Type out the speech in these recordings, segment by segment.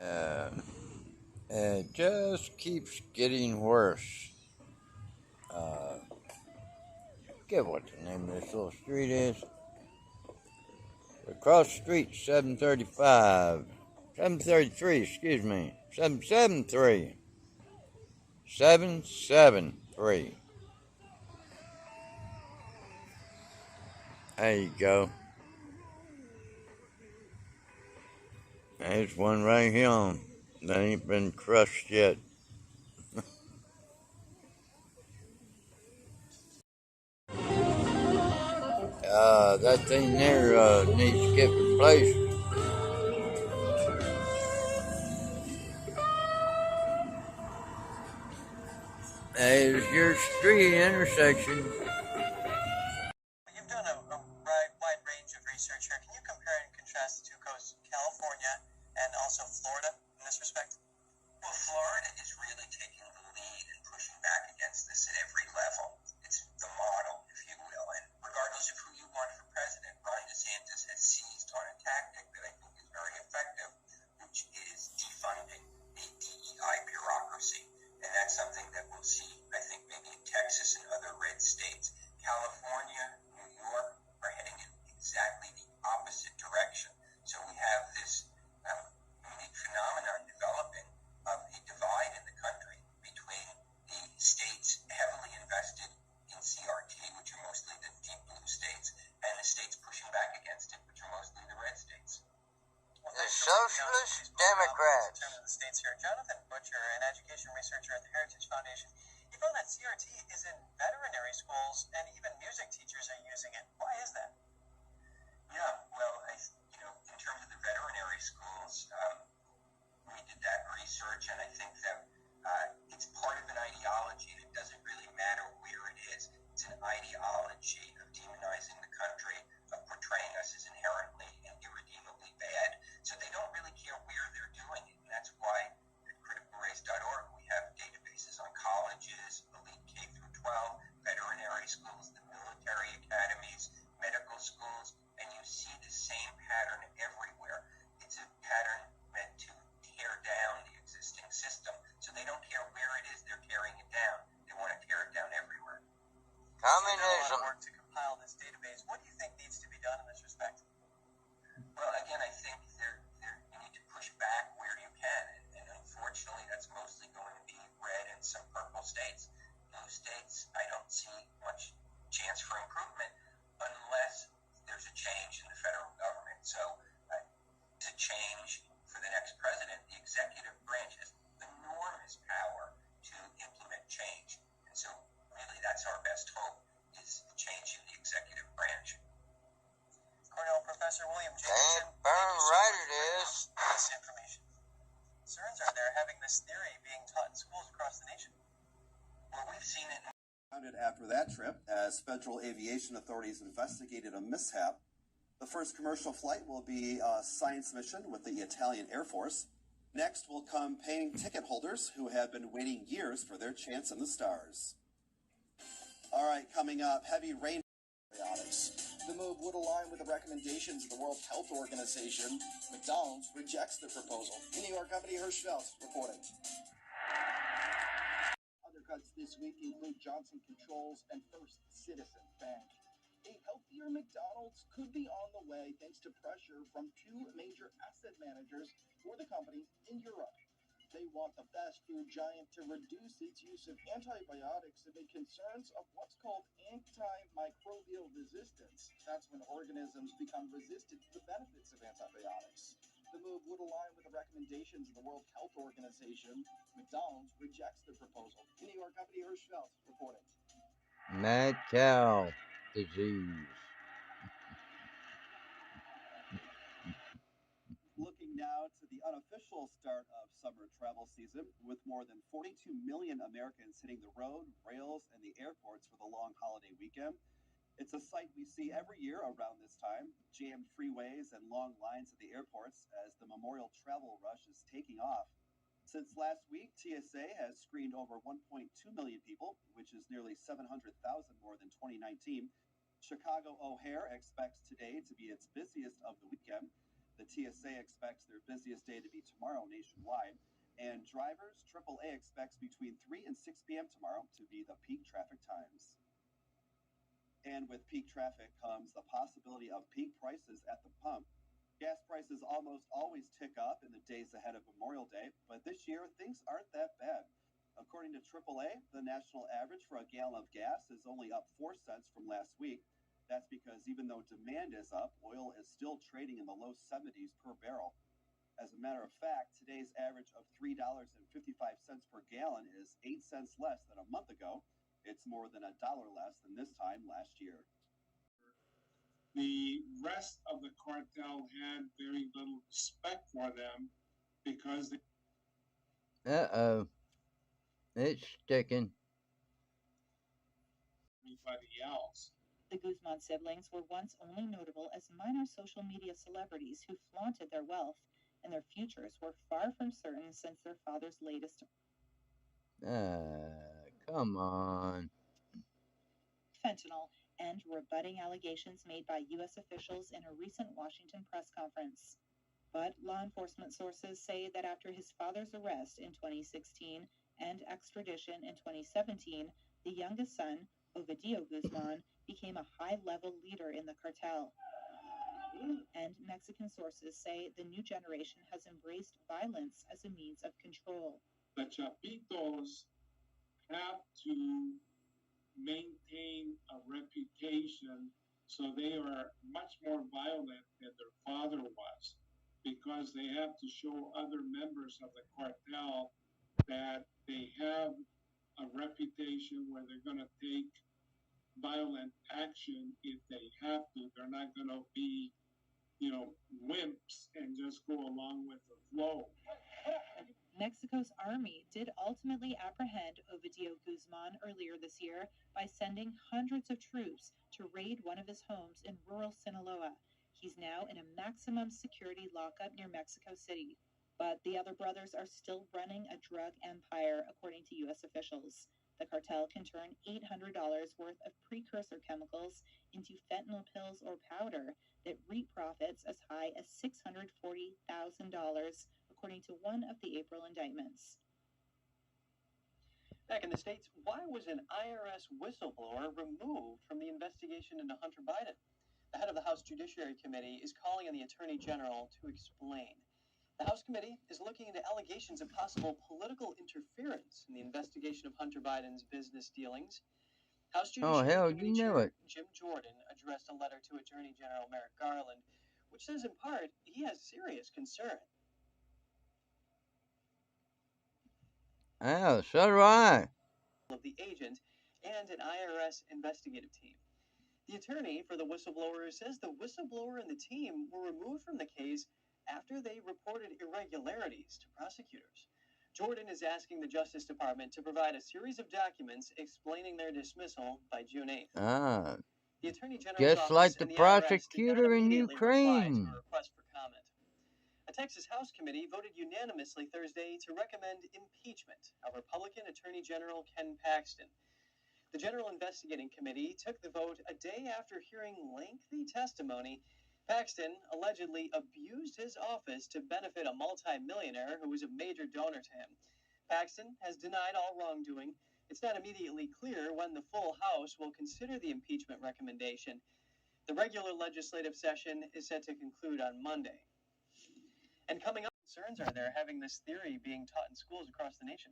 Uh, it just keeps getting worse. Uh, Forget what the name of this little street is. Across the street, 735. 733, excuse me. 773. 773. There you go. There's one right here. That ain't been crushed yet. That thing there needs to get replaced. There's your street intersection. You've done a wide range of research here. Can you compare and contrast the two coasts, California and also Florida, in this respect? Well, Florida is really taking the lead and pushing back against this at every level. It's the model, if you will. And regardless of who you want for president, Ron DeSantis has seized on a tactic that I think is very effective, which is defunding the DEI bureaucracy. And that's something that we'll see, I think, maybe in Texas and other red states. California, New York are heading in exactly the opposite direction. So we have this unique phenomenon developing of a divide in the country between the states heavily invested in CRT, which are mostly the deep blue states, and the states pushing back against it, which are mostly the red states. The Socialist Democrats. In terms of the states here, Jonathan Butcher, an education researcher at the Heritage Foundation, he found that CRT is in veterinary schools and even music teachers are using it. Why is that? Yeah, well, in terms of the veterinary schools, we did that research, and I think that it's part of an ideology, and it doesn't really matter where it is. It's an ideology of demonizing the country, of portraying us as inherently and irredeemably bad. So they don't really care where they're doing it, and that's why at criticalrace.org we have databases on colleges, elite K through 12, veterinary schools, the military academies, medical schools, and you see the same pattern everywhere. It's a pattern meant to tear down the existing system. So they don't care where it is they're tearing it down. They want to tear it down everywhere. Communism. Work to compile this database. What do you think needs to be done in this respect? Well, again, I think you need to push back where you can, and unfortunately, that's mostly going to be red and some purple states. Blue states, I don't see much chance for improvement unless there's a change in the federal government. So, to change for the next president, the executive branch has enormous power to implement change, and so really, that's our best hope is change in the executive branch. Cornell Professor William Jacobson. Darn right it is. This information. Concerns are there having this theory being taught in schools across the nation? Well, we've seen it. After that trip, as federal aviation authorities investigated a mishap, the first commercial flight will be a science mission with the Italian Air Force. Next will come paying ticket holders who have been waiting years for their chance in the stars. All right, coming up, heavy rain. The move would align with the recommendations of the World Health Organization. McDonald's rejects the proposal. New York company Hirschfeld reporting. Other cuts this week include Johnson Controls and First Citizens Bank. A healthier McDonald's could be on the way thanks to pressure from two major asset managers for the company in Europe. They want the fast food giant to reduce its use of antibiotics amid concerns of what's called antimicrobial resistance. That's when organisms become resistant to the benefits of antibiotics. The move would align with the recommendations of the World Health Organization. McDonald's rejects the proposal. New York company Hirschfeld reporting. Mad cow disease. Looking now to the unofficial start of summer travel season, with more than 42 million Americans hitting the road, rails, and the airports for the long holiday weekend. It's a sight we see every year around this time, jammed freeways and long lines at the airports as the memorial travel rush is taking off. Since last week, TSA has screened over 1.2 million people, which is nearly 700,000 more than 2019. Chicago O'Hare expects today to be its busiest of the weekend. The TSA expects their busiest day to be tomorrow nationwide, and drivers, AAA expects between 3 and 6 p.m. tomorrow to be the peak traffic times. And with peak traffic comes the possibility of peak prices at the pump. Gas prices almost always tick up in the days ahead of Memorial Day, but this year things aren't that bad. According to AAA, the national average for a gallon of gas is only up 4 cents from last week. That's because even though demand is up, oil is still trading in the low 70s per barrel. As a matter of fact, today's average of $3.55 per gallon is 8 cents less than a month ago. It's more than $1 less than this time last year. The rest of the cartel had very little respect for them because they Uh-oh. It's sticking. everybody else. The Guzman siblings were once only notable as minor social media celebrities who flaunted their wealth, and their futures were far from certain since their father's latest. Come on. Fentanyl and rebutting allegations made by U.S. officials in a recent Washington press conference. But law enforcement sources say that after his father's arrest in 2016 and extradition in 2017, the youngest son, Ovidio Guzman, became a high-level leader in the cartel. And Mexican sources say the new generation has embraced violence as a means of control. The Chapitos have to maintain a reputation, so they are much more violent than their father was, because they have to show other members of the cartel that they have a reputation where they're going to take violent action if they have to. They're not going to be, wimps and just go along with the flow. Mexico's army did ultimately apprehend Ovidio Guzman earlier this year by sending hundreds of troops to raid one of his homes in rural Sinaloa. He's now in a maximum security lockup near Mexico City. But the other brothers are still running a drug empire, according to U.S. officials. The cartel can turn $800 worth of precursor chemicals into fentanyl pills or powder that reap profits as high as $640,000, according to one of the April indictments. Back in the States, why was an IRS whistleblower removed from the investigation into Hunter Biden? The head of the House Judiciary Committee is calling on the Attorney General to explain. The House Committee is looking into allegations of possible political interference in the investigation of Hunter Biden's business dealings. House Judiciary Committee Chair Jim Jordan addressed a letter to Attorney General Merrick Garland, which says in part he has serious concern. Oh, so do I. Of the agent and an IRS investigative team. The attorney for the whistleblower says the whistleblower and the team were removed from the case after they reported irregularities to prosecutors. Jordan is asking the Justice Department to provide a series of documents explaining their dismissal by June 8th. The Attorney General's just office like the and the prosecutor IRS in did not immediately reply Ukraine. to a request for comment. A Texas House committee voted unanimously Thursday to recommend impeachment of Republican Attorney General Ken Paxton. The General Investigating Committee took the vote a day after hearing lengthy testimony. Paxton allegedly abused his office to benefit a multimillionaire who was a major donor to him. Paxton has denied all wrongdoing. It's not immediately clear when the full House will consider the impeachment recommendation. The regular legislative session is set to conclude on Monday. And coming up, concerns are there having this theory being taught in schools across the nation?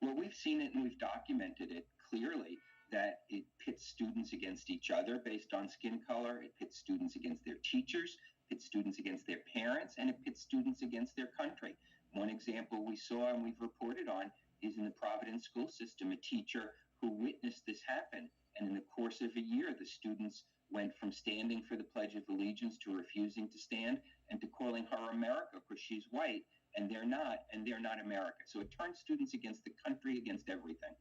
Well, we've seen it and we've documented it clearly that it pits students against each other based on skin color. It pits students against their teachers, pits students against their parents, and it pits students against their country. One example we saw and we've reported on is in the Providence school system, a teacher who witnessed this happen. And in the course of a year, the students went from standing for the Pledge of Allegiance to refusing to stand and to calling her America because she's white. And they're not America. So it turns students against the country, against everything.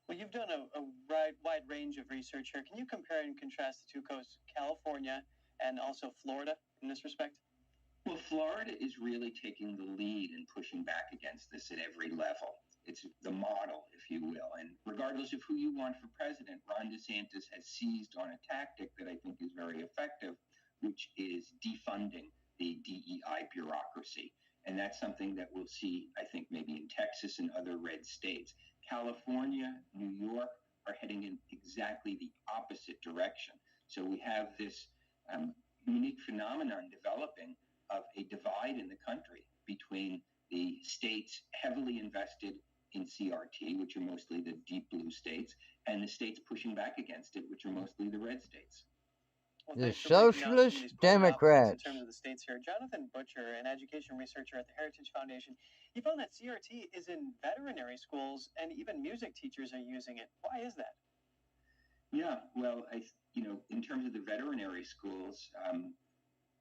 Well, you've done a wide range of research here. Can you compare and contrast the two coasts, California and also Florida, in this respect? Well, Florida is really taking the lead and pushing back against this at every level. It's the model, if you will. And regardless of who you want for president, Ron DeSantis has seized on a tactic that I think is very effective, which is defunding the DEI bureaucracy. And that's something that we'll see, I think, maybe in Texas and other red states. California, New York are heading in exactly the opposite direction. So we have this unique phenomenon developing of a divide in the country between the states heavily invested in CRT, which are mostly the deep blue states, and the states pushing back against it, which are mostly the red states. Well, The thanks for breaking down some of Socialist these polar opposites Democrats. in terms of the states here. Jonathan Butcher, an education researcher at the Heritage Foundation, he found that CRT is in veterinary schools and even music teachers are using it. Why is that? Yeah, well, in terms of the veterinary schools,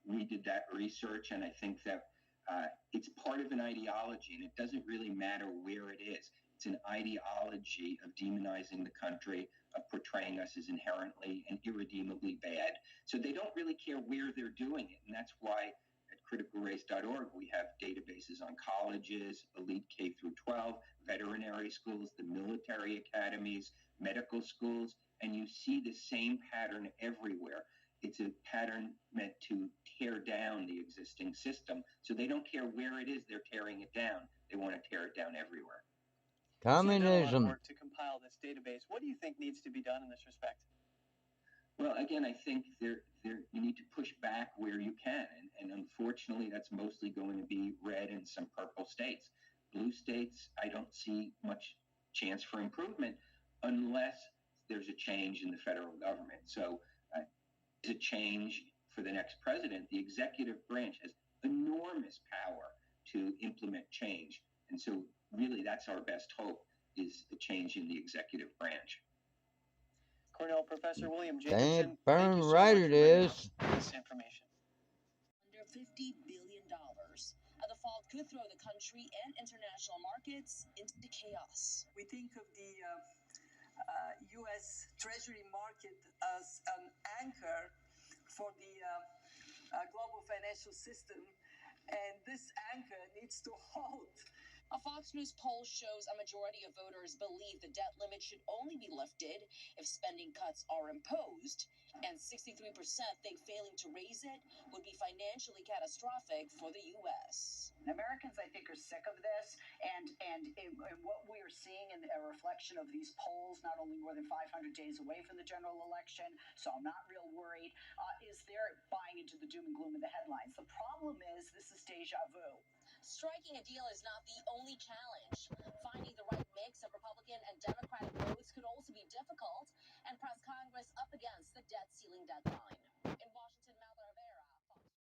we did that research, and I think that it's part of an ideology, and it doesn't really matter where it is. It's an ideology of demonizing the country, of portraying us as inherently and irredeemably bad. So they don't really care where they're doing it, and that's why at criticalrace.org we have databases on colleges, elite K through 12, veterinary schools, the military academies, medical schools, and you see the same pattern everywhere. It's a pattern meant to tear down the existing system. So they don't care where it is they're tearing it down. They want to tear it down everywhere. You've done a lot of Communism. work to compile this database. What do you think needs to be done in this respect? Well, again, I think you need to push back where you can. And unfortunately, that's mostly going to be red and some purple states. Blue states, I don't see much chance for improvement unless there's a change in the federal government. So a change for the next president, the executive branch has enormous power to implement change. And so really that's our best hope, is a change in the executive branch. Cornell Professor William Damn Jacobson, thank burn you so right much it for bringing is. us this information. Under $50 billion. The fall could throw the country and international markets into chaos. We think of the U.S. Treasury market as an anchor for the global financial system, and this anchor needs to hold. A Fox News poll shows a majority of voters believe the debt limit should only be lifted if spending cuts are imposed, and 63% think failing to raise it would be financially catastrophic for the U.S. Americans, I think, are sick of this, and what we are seeing in a reflection of these polls, not only more than 500 days away from the general election, so I'm not real worried, is they're buying into the doom and gloom of the headlines. The problem is this is deja vu. Striking a deal is not the only challenge. Finding the right mix of Republican and Democratic votes could also be difficult and press Congress up against the debt ceiling deadline.